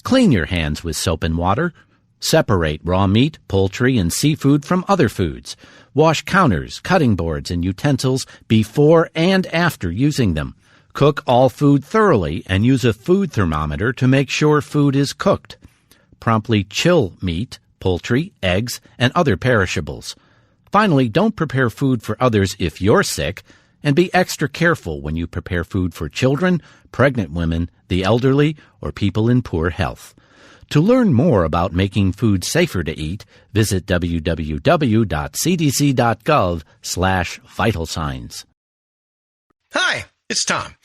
Clean your hands with soap and water. Separate raw meat, poultry, and seafood from other foods. Wash counters, cutting boards, and utensils before and after using them. Cook all food thoroughly and use a food thermometer to make sure food is cooked. Promptly chill meat, poultry, eggs, and other perishables. Finally, don't prepare food for others if you're sick, and be extra careful when you prepare food for children, pregnant women, the elderly, or people in poor health. To learn more about making food safer to eat, visit www.cdc.gov/vital signs. Hi, it's Tom.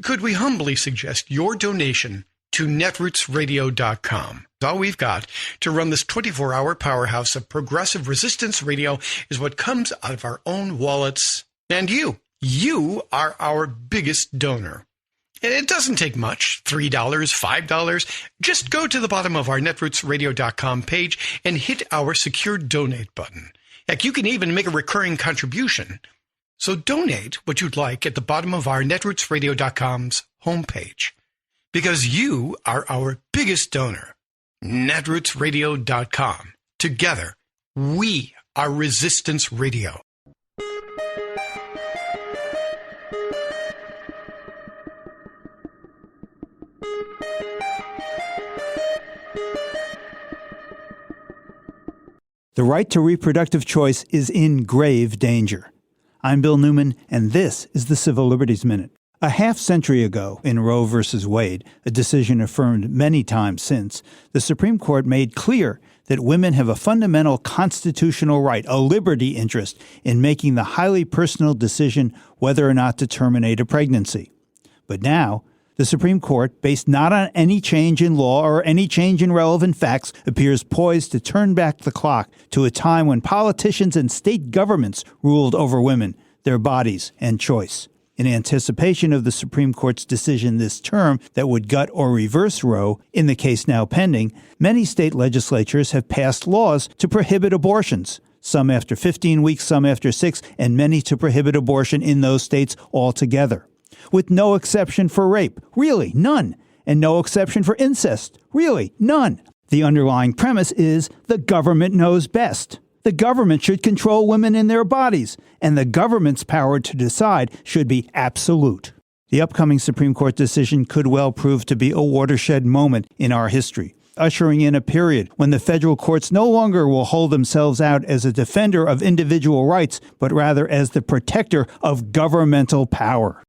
Could we humbly suggest your donation to netrootsradio.com? All we've got to run this 24-hour powerhouse of progressive resistance radio is what comes out of our own wallets. And you are our biggest donor. It doesn't take much, $3, $5. Just go to the bottom of our netrootsradio.com page and hit our secure donate button. Heck, you can even make a recurring contribution. So donate what you'd like at the bottom of our netrootsradio.com's homepage. Because you are our biggest donor. netrootsradio.com. Together, we are Resistance Radio. The right to reproductive choice is in grave danger. I'm Bill Newman, and this is the Civil Liberties Minute. A half-century ago, in Roe v. Wade, a decision affirmed many times since, the Supreme Court made clear that women have a fundamental constitutional right, a liberty interest, in making the highly personal decision whether or not to terminate a pregnancy. But now, the Supreme Court, based not on any change in law or any change in relevant facts, appears poised to turn back the clock to a time when politicians and state governments ruled over women, their bodies, and choice. In anticipation of the Supreme Court's decision this term that would gut or reverse Roe, in the case now pending, many state legislatures have passed laws to prohibit abortions, some after 15 weeks, some after 6, and many to prohibit abortion in those states altogether. With no exception for rape, really none, and no exception for incest, really none. The underlying premise is the government knows best. The government should control women in their bodies, and the government's power to decide should be absolute. The upcoming Supreme Court decision could well prove to be a watershed moment in our history, ushering in a period when the federal courts no longer will hold themselves out as a defender of individual rights, but rather as the protector of governmental power.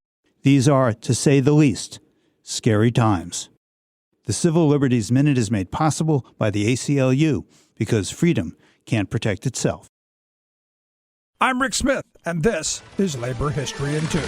These are, to say the least, scary times. The Civil Liberties Minute is made possible by the ACLU because freedom can't protect itself. I'm Rick Smith, and this is Labor History in 2.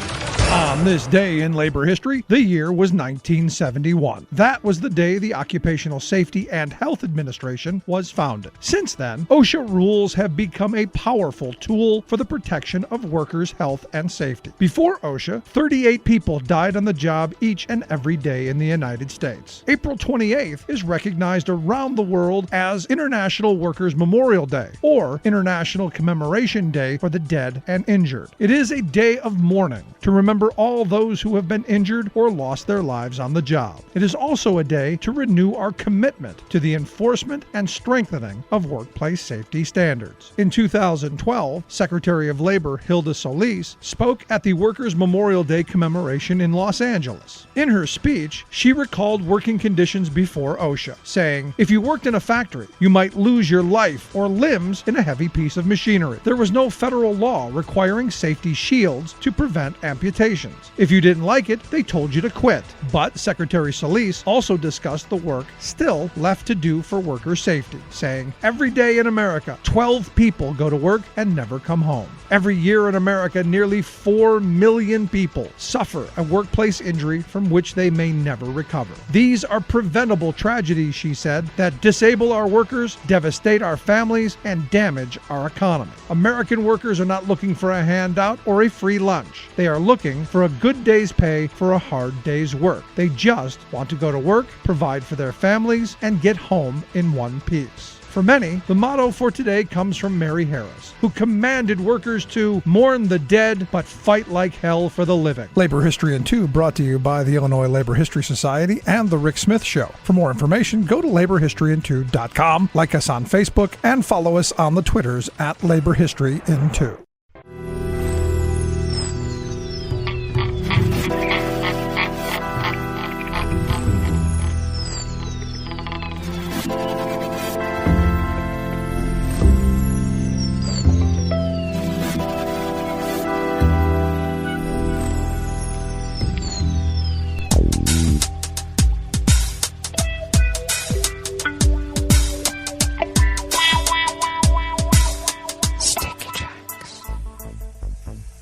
On this day in labor history, the year was 1971. That was the day the Occupational Safety and Health Administration was founded. Since then, OSHA rules have become a powerful tool for the protection of workers' health and safety. Before OSHA, 38 people died on the job each and every day in the United States. April 28th is recognized around the world as International Workers' Memorial Day, or International Commemoration Day for the Dead and Injured. It is a day of mourning to remember all those who have been injured or lost their lives on the job. It is also a day to renew our commitment to the enforcement and strengthening of workplace safety standards. In 2012, Secretary of Labor Hilda Solis spoke at the Workers' Memorial Day commemoration in Los Angeles. In her speech, she recalled working conditions before OSHA, saying, "If you worked in a factory, you might lose your life or limbs in a heavy piece of machinery. There was no federal law requiring safety shields to prevent amputation. limitations. If you didn't like it, they told you to quit. But Secretary Solis also discussed the work still left to do for worker safety, saying, "Every day in America, 12 people go to work and never come home. Every year in America, nearly 4 million people suffer a workplace injury from which they may never recover. These are preventable tragedies," she said, "that disable our workers, devastate our families, and damage our economy. American workers are not looking for a handout or a free lunch. They are looking for a good day's pay for a hard day's work. They just want to go to work, provide for their families, and get home in one piece." For many, the motto for today comes from Mary Harris, who commanded workers to mourn the dead but fight like hell for the living. Labor History in 2 brought to you by the Illinois Labor History Society and The Rick Smith Show. For more information, go to laborhistoryin2.com, like us on Facebook, and follow us on the Twitters at Labor History in 2.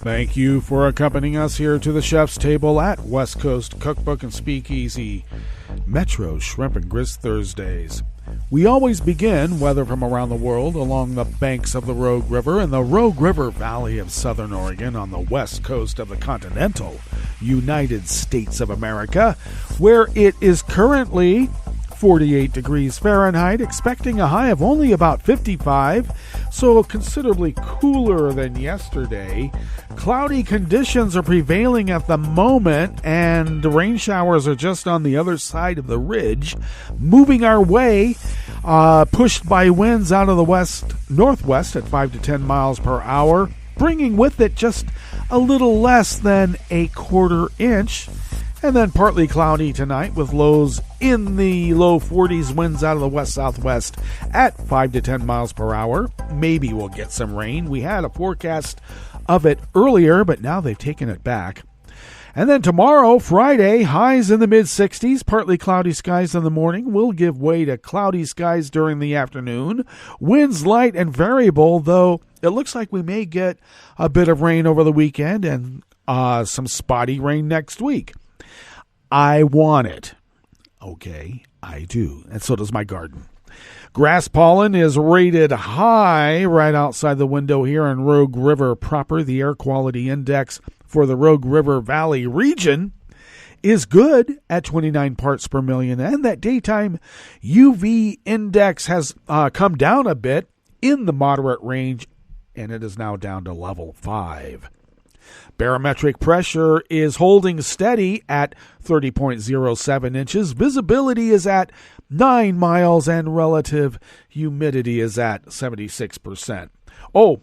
Thank you for accompanying us here to the chef's table at West Coast Cookbook and Speakeasy, Metro Shrimp and Grist Thursdays. We always begin, weather from around the world, along the banks of the Rogue River in the Rogue River Valley of Southern Oregon on the west coast of the continental United States of America, where it is currently 48 degrees Fahrenheit, expecting a high of only about 55, so considerably cooler than yesterday. Cloudy conditions are prevailing at the moment, and the rain showers are just on the other side of the ridge, moving our way, pushed by winds out of the west-northwest at 5 to 10 miles per hour, bringing with it just a little less than a quarter inch. And then partly cloudy tonight with lows in the low 40s, winds out of the west-southwest at 5 to 10 miles per hour. Maybe we'll get some rain. We had a forecast of it earlier, but now they've taken it back. And then tomorrow, Friday, highs in the mid-60s, partly cloudy skies in the morning will give way to cloudy skies during the afternoon. Winds light and variable, though it looks like we may get a bit of rain over the weekend and some spotty rain next week. I want it. Okay, I do. And so does my garden. Grass pollen is rated high right outside the window here in Rogue River proper. The air quality index for the Rogue River Valley region is good at 29 parts per million. And that daytime UV index has come down a bit in the moderate range, and it is now down to level 5. Barometric pressure is holding steady at 30.07 inches. Visibility is at 9 miles and relative humidity is at 76%. Oh,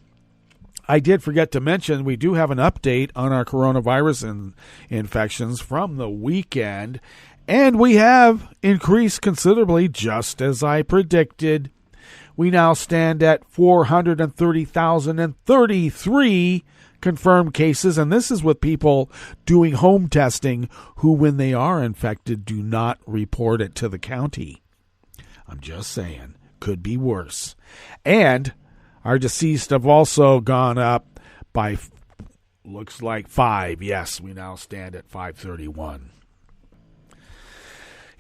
I did forget to mention we do have an update on our coronavirus infections from the weekend, and we have increased considerably just as I predicted. We now stand at 430,033 confirmed cases, and this is with people doing home testing who, when they are infected, do not report it to the county. I'm just saying, could be worse. And our deceased have also gone up by, looks like 5. Yes, we now stand at 531.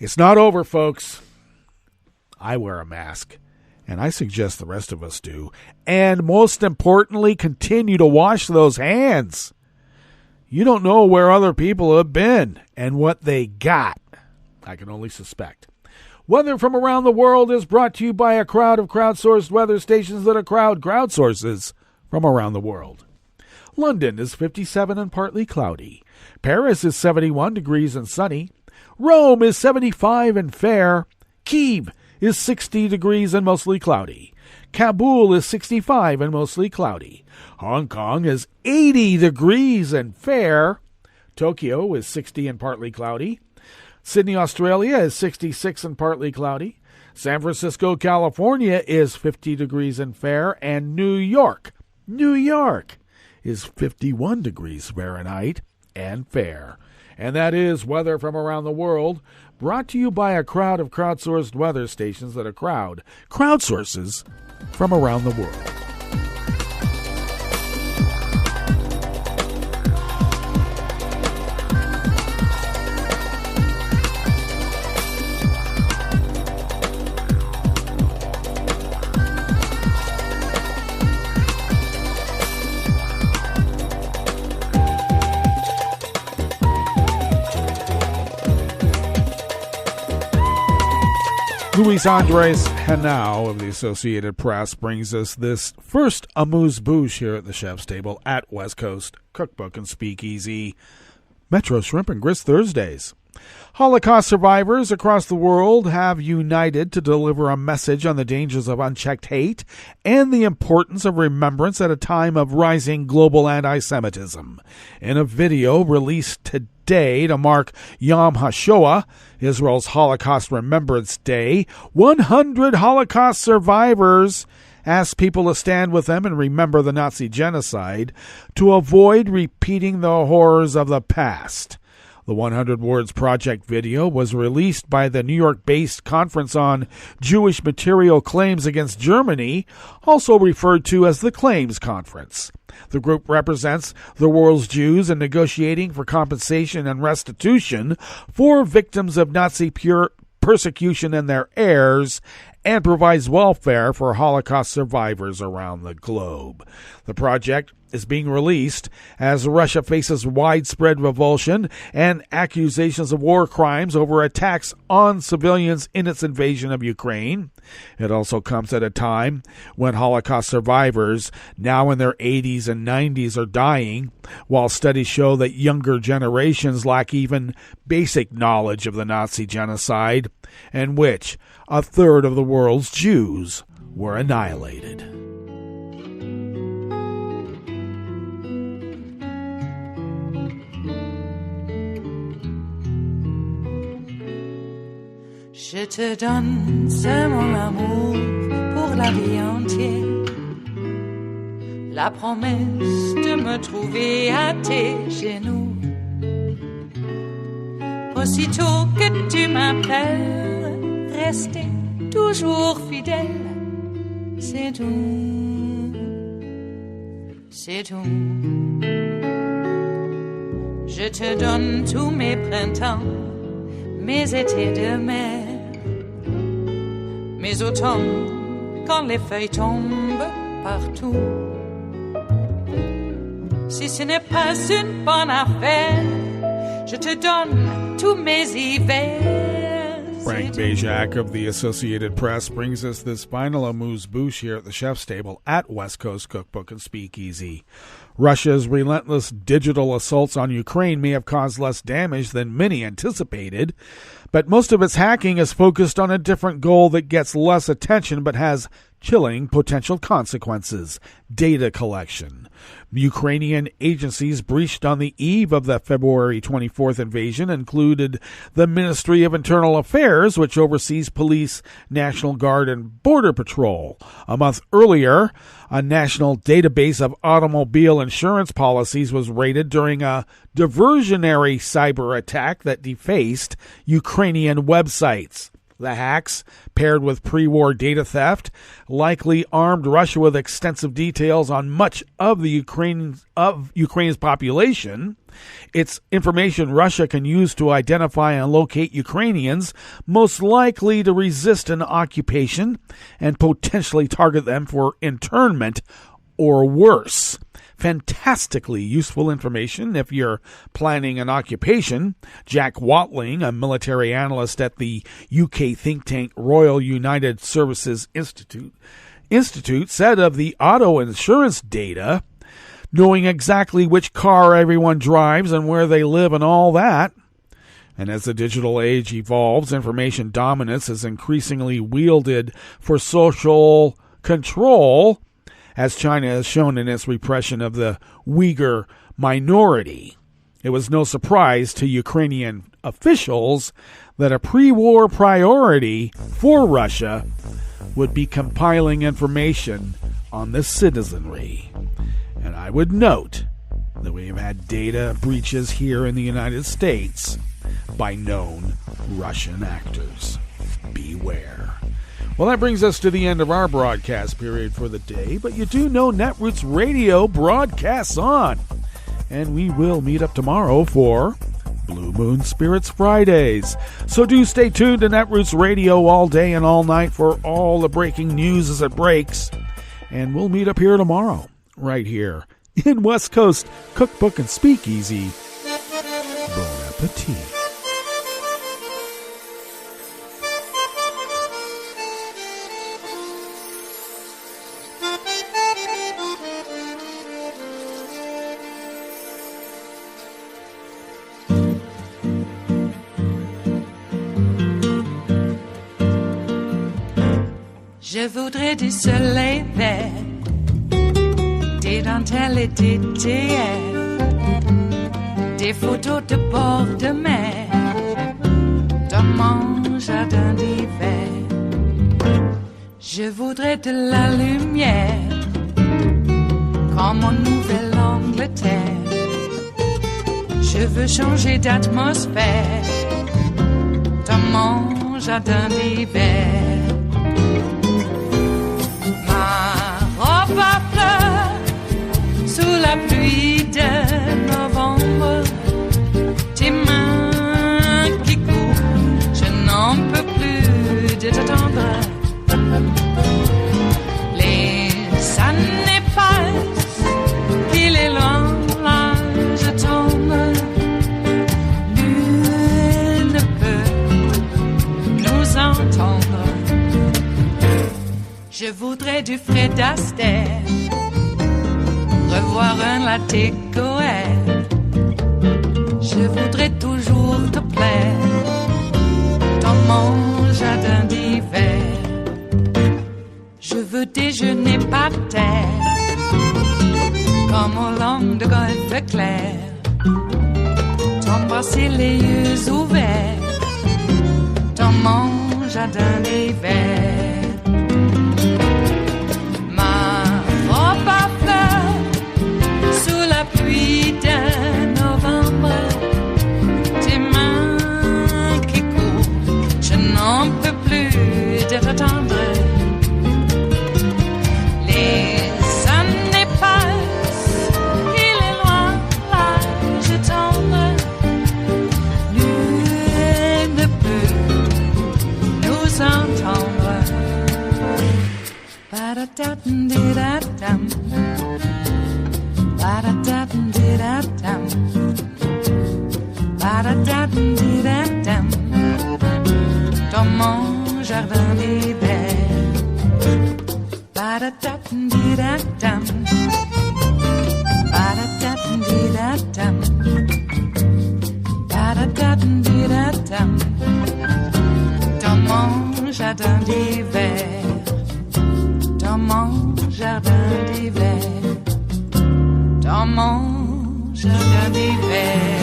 It's not over, folks. I wear a mask. And I suggest the rest of us do. And most importantly, continue to wash those hands. You don't know where other people have been and what they got. I can only suspect. Weather from around the world is brought to you by a crowd of crowdsourced weather stations that a crowd crowdsources from around the world. London is 57 and partly cloudy. Paris is 71 degrees and sunny. Rome is 75 and fair. Kyiv is 60 degrees and mostly cloudy. Kabul is 65 and mostly cloudy. Hong Kong is 80 degrees and fair. Tokyo is 60 and partly cloudy. Sydney, Australia is 66 and partly cloudy. San Francisco, California is 50 degrees and fair. And New York is 51 degrees Fahrenheit and fair. And that is weather from around the world, brought to you by a crowd of crowdsourced weather stations that crowdsources from around the world. Luis Andres Henao of the Associated Press brings us this first amuse-bouche here at the Chef's Table at West Coast Cookbook and Speakeasy Metro Shrimp and Grist Thursdays. Holocaust survivors across the world have united to deliver a message on the dangers of unchecked hate and the importance of remembrance at a time of rising global anti-Semitism. In a video released today to mark Yom HaShoah, Israel's Holocaust Remembrance Day, 100 Holocaust survivors asked people to stand with them and remember the Nazi genocide to avoid repeating the horrors of the past. The 100 Words Project video was released by the New York-based Conference on Jewish Material Claims Against Germany, also referred to as the Claims Conference. The group represents the world's Jews in negotiating for compensation and restitution for victims of Nazi persecution and their heirs, and provides welfare for Holocaust survivors around the globe. The project is being released as Russia faces widespread revulsion and accusations of war crimes over attacks on civilians in its invasion of Ukraine. It also comes at a time when Holocaust survivors, now in their 80s and 90s, are dying, while studies show that younger generations lack even basic knowledge of the Nazi genocide, in which a third of the world's Jews were annihilated. Je te donne ce mon amour pour la vie entière, la promesse de me trouver à tes genoux. Aussitôt que tu m'appelles, rester toujours fidèle, c'est tout, c'est tout. Je te donne tous mes printemps, mes étés de mer, mes automnes quand les feuilles tombent partout. Si ce n'est pas une bonne affaire, je te donne tous mes hivers. Frank Bajak of the Associated Press brings us this final amuse-bouche here at the Chef's Table at West Coast Cookbook and Speakeasy. Russia's relentless digital assaults on Ukraine may have caused less damage than many anticipated, but most of its hacking is focused on a different goal that gets less attention but has chilling potential consequences: data collection. Ukrainian agencies breached on the eve of the February 24th invasion included the Ministry of Internal Affairs, which oversees police, National Guard, and Border Patrol. A month earlier, a national database of automobile insurance policies was raided during a diversionary cyber attack that defaced Ukrainian websites. The hacks, paired with pre-war data theft, likely armed Russia with extensive details on much of the Ukraine's population. It's information Russia can use to identify and locate Ukrainians most likely to resist an occupation and potentially target them for internment or worse. Fantastically useful information if you're planning an occupation. Jack Watling, a military analyst at the UK think tank Royal United Services Institute, said of the auto insurance data, knowing exactly which car everyone drives and where they live and all that. And as the digital age evolves, information dominance is increasingly wielded for social control, as China has shown in its repression of the Uyghur minority. It was no surprise to Ukrainian officials that a pre-war priority for Russia would be compiling information on the citizenry. And I would note that we have had data breaches here in the United States by known Russian actors. Beware. Well, that brings us to the end of our broadcast period for the day, but you do know Netroots Radio broadcasts on, and we will meet up tomorrow for Blue Moon Spirits Fridays. So do stay tuned to Netroots Radio all day and all night for all the breaking news as it breaks, and we'll meet up here tomorrow, right here in West Coast Cookbook and Speakeasy. Bon appetit. Je voudrais du soleil vert, des dentelles et des théières, des photos de bord de mer, dans mon jardin d'hiver. Je voudrais de la lumière, comme en Nouvelle-Angleterre. Je veux changer d'atmosphère, dans mon jardin d'hiver. Ma fleur sous la pluie de novembre, tes mains qui courent, je n'en peux plus de t'attendre. Les années passent, il est loin l'âge tombe, nul ne peut nous entendre. Je voudrais du Fred Astaire, revoir un latte Goël. Je voudrais toujours te plaire dans mon jardin d'hiver. Je veux déjeuner par terre, comme au long de golfe clair, t'embrasser les yeux ouverts dans mon jardin d'hiver. Pluie de novembre, tes mains qui courent, je n'en peux plus de t'attendre. Les années passent, il est loin l'âge tendre, nul ne peut nous entendre. Ba-da-da-dum-di-da-dum. Ba-da-da-dum-di-da-dum. Ba-da-da-dum-di-da-dum. Dans mon jardin d'hiver. Ba-da-da-dum-di-da-dum. Ba-da-da-dum-di-da-dum. Ba-da-da-dum-di-da-dum. Dans mon jardin d'hiver. Dans mon jardin d'hiver. Dans mon jardin d'hiver.